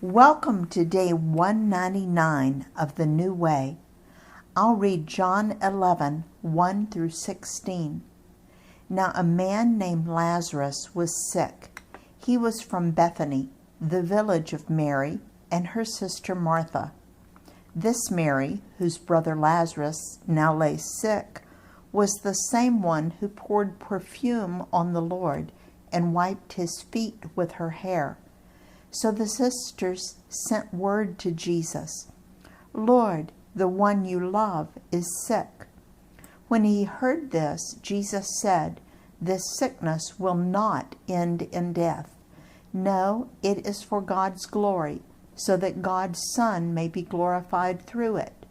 Welcome to day 199 of the New Way. I'll read John 11, 1 through 16. Now a man named Lazarus was sick. He was from Bethany, the village of Mary and her sister Martha. This Mary, whose brother Lazarus now lay sick, was the same one who poured perfume on the Lord and wiped his feet with her hair. So the sisters sent word to Jesus, "Lord, the one you love is sick." When he heard this, Jesus said, "This sickness will not end in death. No, it is for God's glory, so that God's Son may be glorified through it."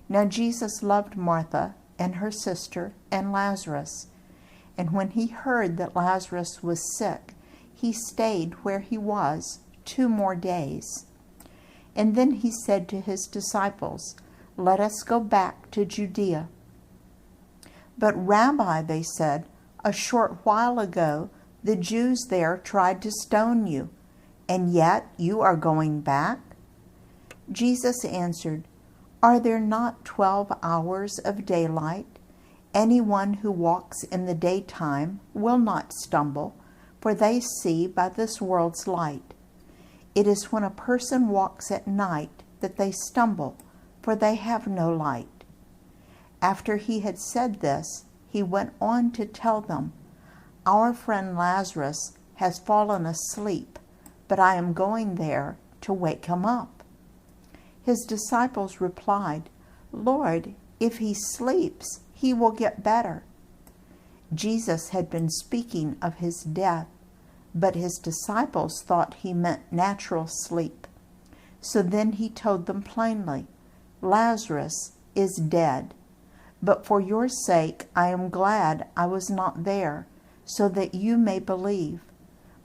Now Jesus loved Martha and her sister and Lazarus. And when he heard that Lazarus was sick, he stayed where he was 2 more days. And then he said to his disciples, "Let us go back to Judea." "But Rabbi," they said, "a short while ago the Jews there tried to stone you, and yet you are going back?" Jesus answered, "Are there not 12 hours of daylight? Anyone who walks in the daytime will not stumble, for they see by this world's light. It is when a person walks at night that they stumble, for they have no light." After he had said this, he went on to tell them, "Our friend Lazarus has fallen asleep, but I am going there to wake him up." His disciples replied, "Lord, if he sleeps, he will get better." Jesus had been speaking of his death, but his disciples thought he meant natural sleep. So then he told them plainly, "Lazarus is dead, but for your sake I am glad I was not there, so that you may believe.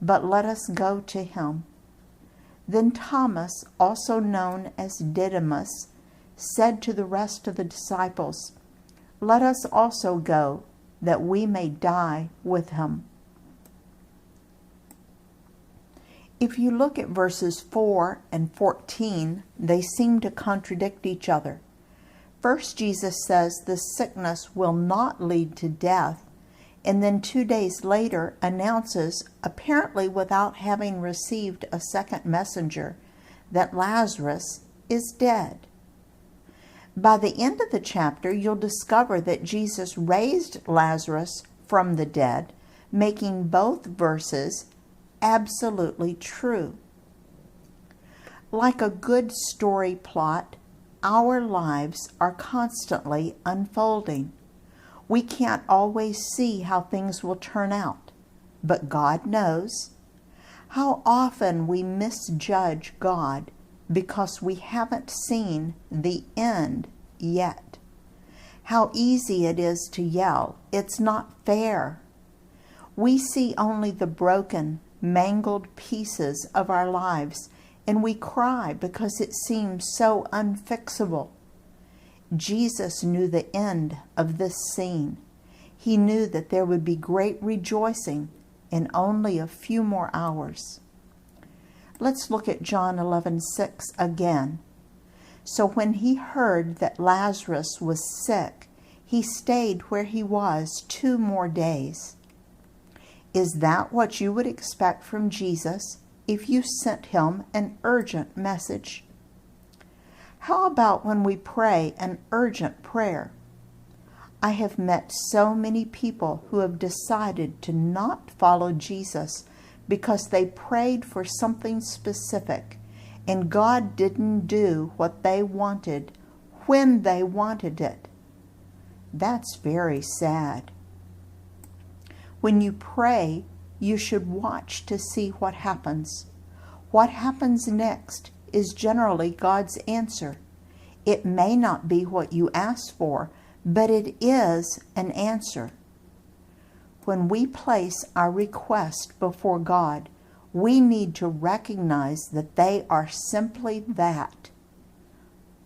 But let us go to him." Then Thomas, also known as Didymus, said to the rest of the disciples, "Let us also go, that we may die with him." If you look at verses 4 and 14, they seem to contradict each other. First, Jesus says the sickness will not lead to death, and then 2 days later announces, apparently without having received a second messenger, that Lazarus is dead. By the end of the chapter, you'll discover that Jesus raised Lazarus from the dead, making both verses absolutely true. Like a good story plot, our lives are constantly unfolding. We can't always see how things will turn out, but God knows. How often we misjudge God because we haven't seen the end yet. How easy it is to yell, "It's not fair." We see only the broken, mangled pieces of our lives, and we cry because it seems so unfixable. Jesus knew the end of this scene. He knew that there would be great rejoicing in only a few more hours. Let's look at John 11:6 again. So when he heard that Lazarus was sick, he stayed where he was 2 more days. Is that what you would expect from Jesus if you sent him an urgent message? How about when we pray an urgent prayer? I have met so many people who have decided to not follow Jesus because they prayed for something specific, and God didn't do what they wanted when they wanted it. That's very sad. When you pray, you should watch to see what happens. What happens next is generally God's answer. It may not be what you asked for, but it is an answer. When we place our request before God, we need to recognize that they are simply that,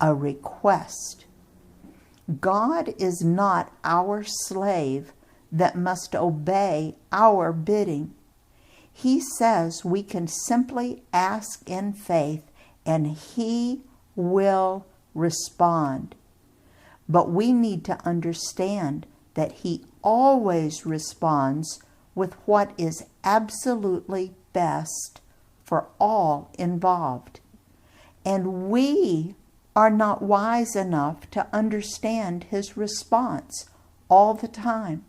a request. God is not our slave that must obey our bidding. He says we can simply ask in faith and He will respond. But we need to understand that He always responds with what is absolutely best for all involved. And we are not wise enough to understand His response all the time.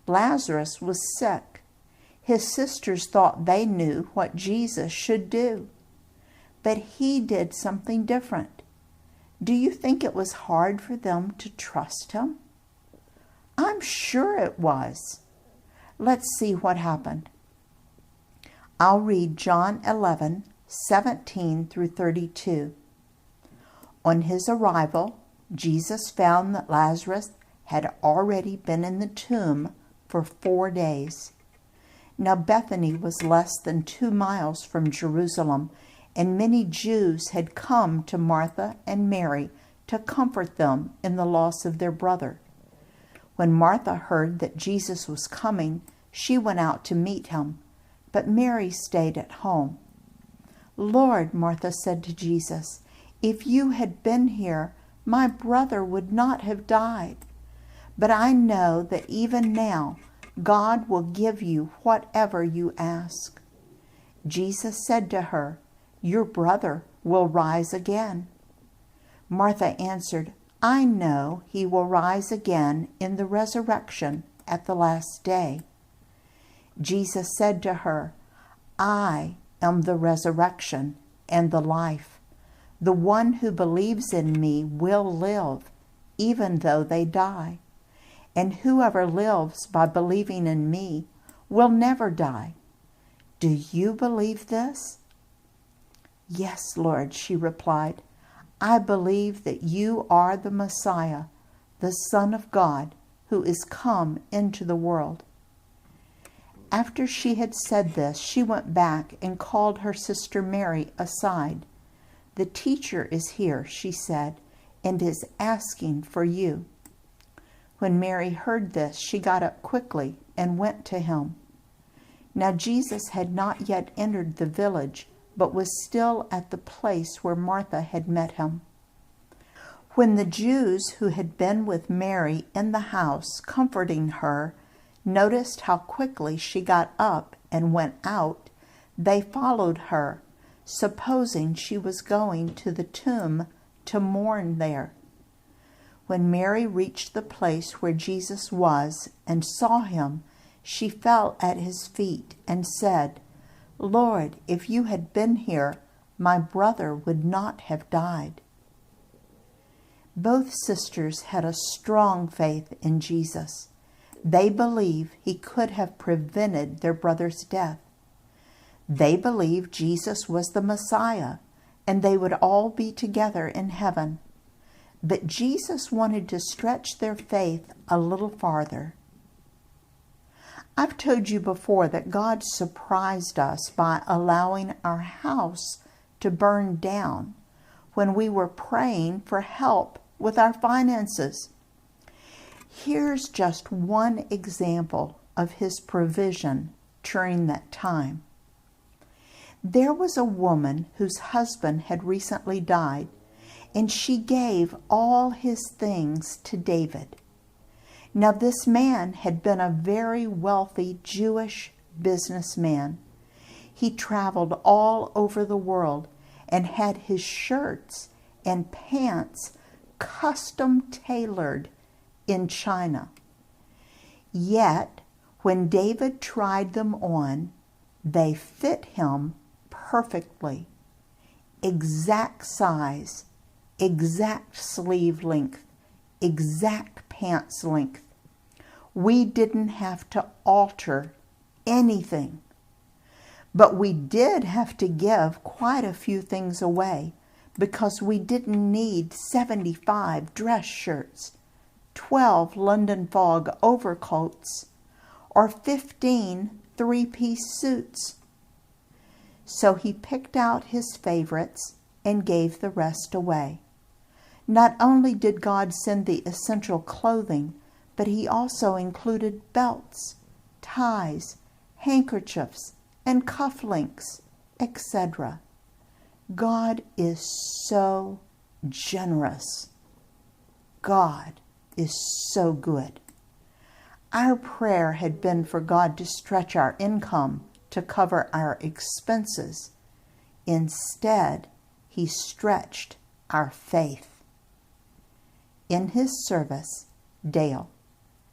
Lazarus was sick. His sisters thought they knew what Jesus should do. But He did something different. Do you think it was hard for them to trust Him? I'm sure it was. Let's see what happened. I'll read John 11:17 through 32. On His arrival, Jesus found that Lazarus had already been in the tomb for 4 days. Now Bethany was less than 2 miles from Jerusalem, and many Jews had come to Martha and Mary to comfort them in the loss of their brother. When Martha heard that Jesus was coming, she went out to meet Him, but Mary stayed at home. "Lord," Martha said to Jesus, "if you had been here, my brother would not have died. But I know that even now God will give you whatever you ask." Jesus said to her, "Your brother will rise again." Martha answered, "I know he will rise again in the resurrection at the last day." Jesus said to her, "I am the resurrection and the life. The one who believes in me will live, even though they die. And whoever lives by believing in me will never die. Do you believe this?" "Yes, Lord," she replied. "I believe that you are the Messiah, the Son of God, who is come into the world." After she had said this, she went back and called her sister Mary aside. "The teacher is here," she said, "and is asking for you." When Mary heard this, she got up quickly and went to Him. Now Jesus had not yet entered the village, but was still at the place where Martha had met Him. When the Jews who had been with Mary in the house comforting her noticed how quickly she got up and went out, they followed her, supposing she was going to the tomb to mourn there. When Mary reached the place where Jesus was and saw Him, she fell at His feet and said, "Lord, if you had been here, my brother would not have died." Both sisters had a strong faith in Jesus. They believed He could have prevented their brother's death. They believed Jesus was the Messiah, and they would all be together in heaven. But Jesus wanted to stretch their faith a little farther. I've told you before that God surprised us by allowing our house to burn down when we were praying for help with our finances. Here's just one example of His provision during that time. There was a woman whose husband had recently died, and she gave all his things to David. Now this man had been a very wealthy Jewish businessman. He traveled all over the world and had his shirts and pants custom tailored in China. Yet, when David tried them on, they fit him perfectly. Exact size, exact sleeve length, exact pants length. We didn't have to alter anything. But we did have to give quite a few things away because we didn't need 75 dress shirts, 12 London Fog overcoats, or 15 three-piece suits. So he picked out his favorites and gave the rest away. Not only did God send the essential clothing, but He also included belts, ties, handkerchiefs, and cufflinks, etc. God is so generous. God is so good. Our prayer had been for God to stretch our income to cover our expenses. Instead, He stretched our faith. In His service, Dale.